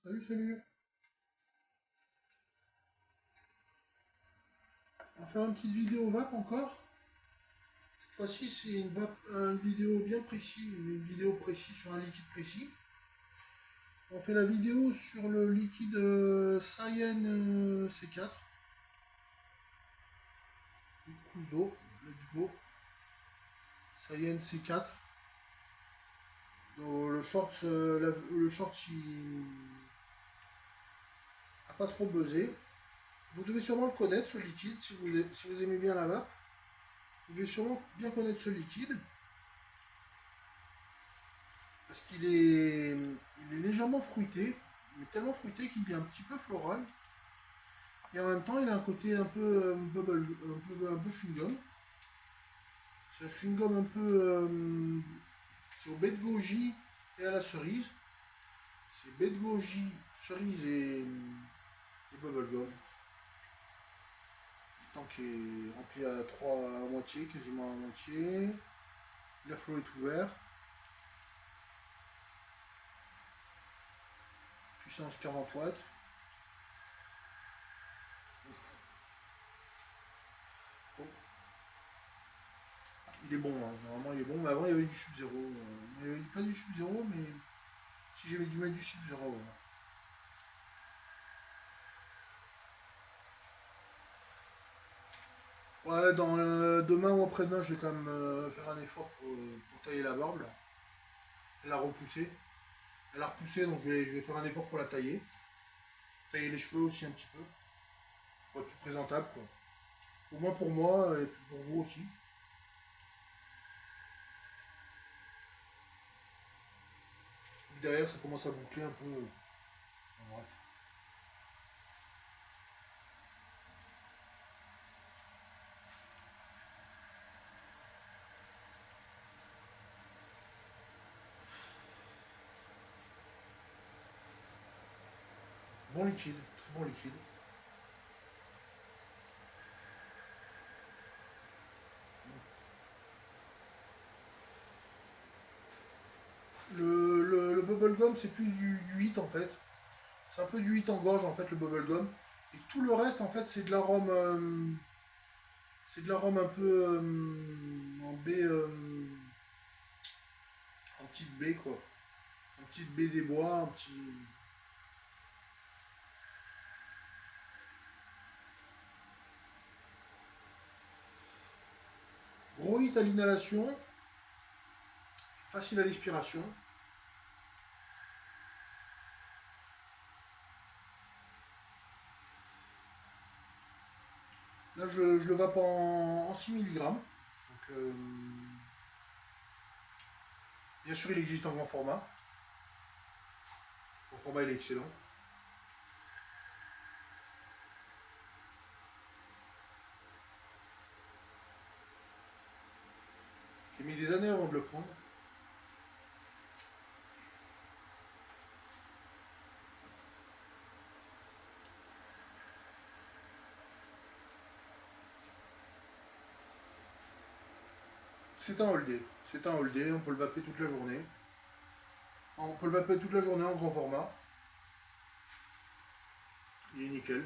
Salut, salut. On va faire une petite vidéo vape encore. Cette fois-ci, c'est une vidéo bien précise, une vidéo précise sur un liquide précis. On fait la vidéo sur le liquide Cyan C4. Kuzo, let's go. Cyan C4. Donc, le short il a pas trop buzzé. Vous devez sûrement le connaître, ce liquide, si vous aimez bien la vape. Vous devez sûrement bien connaître ce liquide. Parce qu'il est légèrement fruité, mais tellement fruité qu'il est un petit peu floral. Et en même temps, il a un côté un peu un peu chewing-gum. C'est un chewing-gum un peu c'est au baie de goji et à la cerise. C'est baie de goji, cerise et bubblegum. Le temps qui est rempli à moitié, quasiment à moitié. L'airflow est ouvert. Puissance 40 watts. Il est bon, hein. Normalement il est bon, mais avant il y avait du Sub-Zero. Il n'y avait pas du Sub-Zero, mais si j'avais dû mettre du Sub-Zero. Ouais, demain ou après-demain, je vais quand même faire un effort pour tailler la barbe, là. Elle a repoussé. Elle a repoussé, donc je vais faire un effort pour la tailler. Tailler les cheveux aussi un petit peu, pour être plus présentable, quoi. Au moins pour moi, et puis pour vous aussi. Derrière, ça commence à boucler un peu. Bon, bref. Bon liquide, très bon liquide. Le bubblegum, c'est plus du 8 en fait. C'est un peu du 8 en gorge en fait, le bubblegum. Et tout le reste, en fait, c'est de l'arôme. C'est de l'arôme un peu en baie. En petite baie, quoi. En petite baie des bois, un petit. Gros hit à l'inhalation, facile à l'expiration. Là, je le vape en 6 milligrammes. Donc, bien sûr, il existe en grand format. Le grand format, il est excellent. J'ai mis des années avant de le prendre. C'est un all day. C'est un all day, on peut le vaper toute la journée. On peut le vaper toute la journée en grand format. Il est nickel.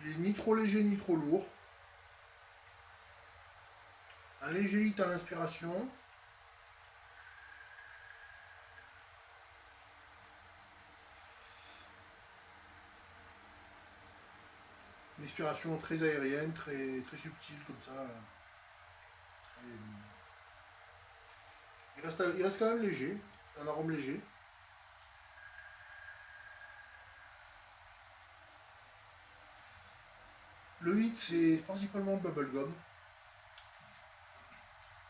Il est ni trop léger ni trop lourd. Un léger hit à l'inspiration. Une expiration très aérienne, très subtile comme ça. Il reste quand même léger, un arôme léger. Le hit, c'est principalement le bubblegum.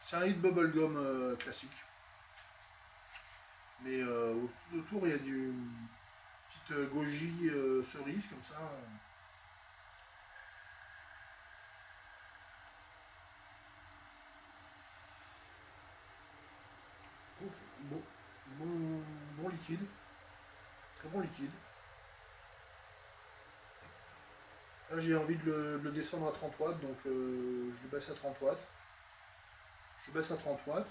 C'est un hit bubblegum classique. Mais autour, il y a du petite goji cerise comme ça. Bon, bon liquide. Très bon liquide. Là, j'ai envie de le descendre à 30 watts, donc je le baisse à 30 watts. Je baisse à 30 watts.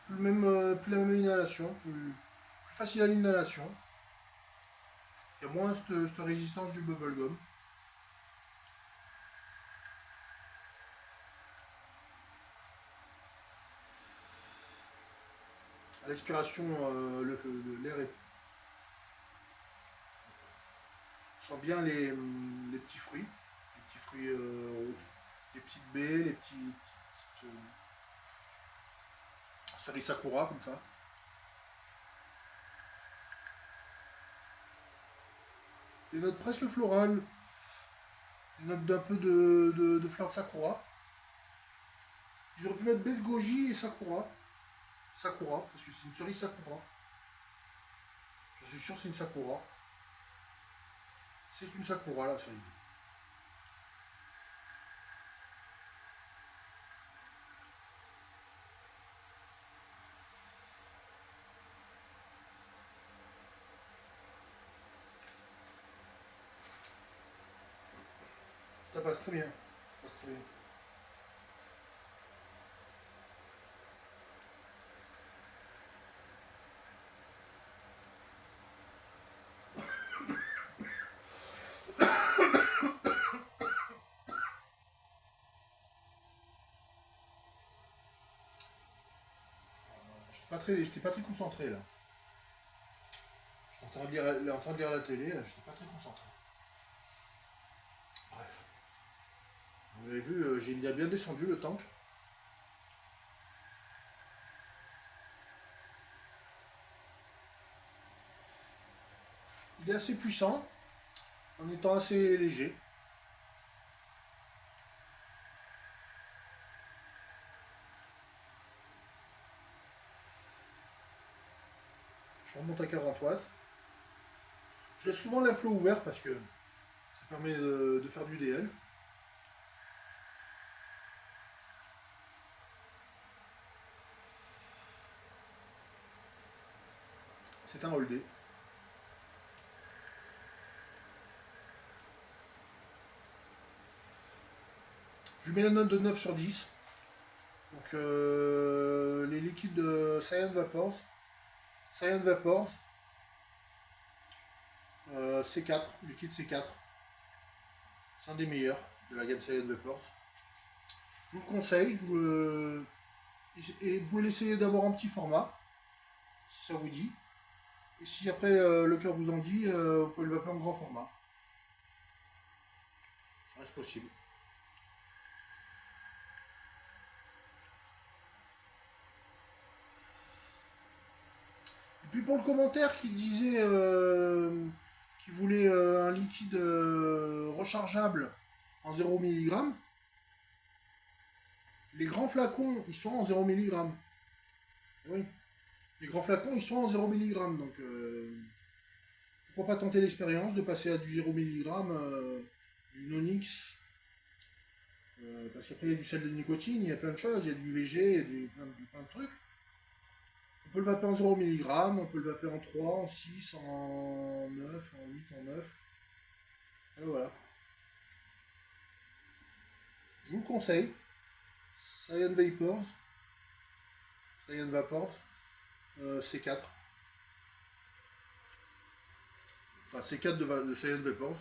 Plus la même inhalation, plus facile à l'inhalation. Il y a moins cette résistance du bubblegum. À l'expiration, l'air est... On sent bien les petits fruits. Les petits fruits, les petites baies, les petites cerises sakura comme ça. Des notes presque florales. Des notes d'un peu de fleurs de sakura. Ils auraient pu mettre baie de goji et sakura. Sakura, parce que c'est une cerise sakura. Je suis sûr que c'est une sakura. C'est une sakura la cerise. Ça passe très bien. Ça passe très bien. J'étais pas très concentré là. J'étais en train de lire la télé, j'étais pas très concentré. Bref. Vous avez vu, j'ai bien descendu le tank. Il est assez puissant, en étant assez léger. Je remonte à 40 watts. Je laisse souvent l'inflow ouvert parce que ça permet de faire du DL. C'est un holdé. Je lui mets la note de 9 sur 10. Donc les liquides de Cyan Vapors. C4, liquide C4. C'est un des meilleurs de la gamme Cyan Vapors. Je vous le conseille. Et vous pouvez l'essayer d'abord en petit format, si ça vous dit. Et si après le cœur vous en dit, vous pouvez le vaper en grand format. Ça reste possible. Et puis pour le commentaire qui disait qu'il voulait un liquide rechargeable en 0 mg, les grands flacons ils sont en 0 mg. Oui. Les grands flacons ils sont en 0 mg. Donc pourquoi pas tenter l'expérience de passer à du 0 mg, du Nonix. Parce qu'après il y a du sel de nicotine, il y a plein de choses, il y a du VG, il y a plein de trucs. On peut le vaper en 0 mg, on peut le vaper en 3, en 6, en 9, en 8, en 9. Et voilà. Je vous le conseille. Cyan Vapors. Cyan Vapors. C4. Enfin, C4 de Cyan Vapors.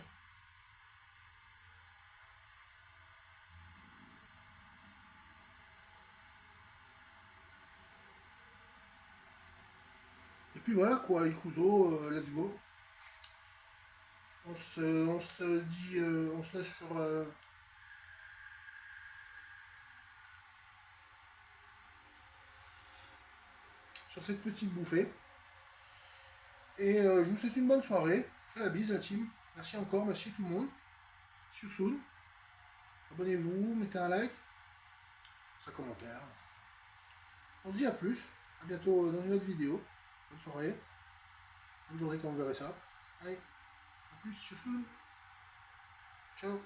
Et puis voilà quoi, Ikuzo, let's go. On se dit, on se laisse sur cette petite bouffée. Et je vous souhaite une bonne soirée. Je fais la bise la team. Merci encore, merci tout le monde. See you soon. Abonnez-vous, mettez un like, un commentaire. On se dit à plus. À bientôt dans une autre vidéo. Bonne soirée. Bonne journée quand vous verrez ça. Allez, à plus, see you soon. Ciao.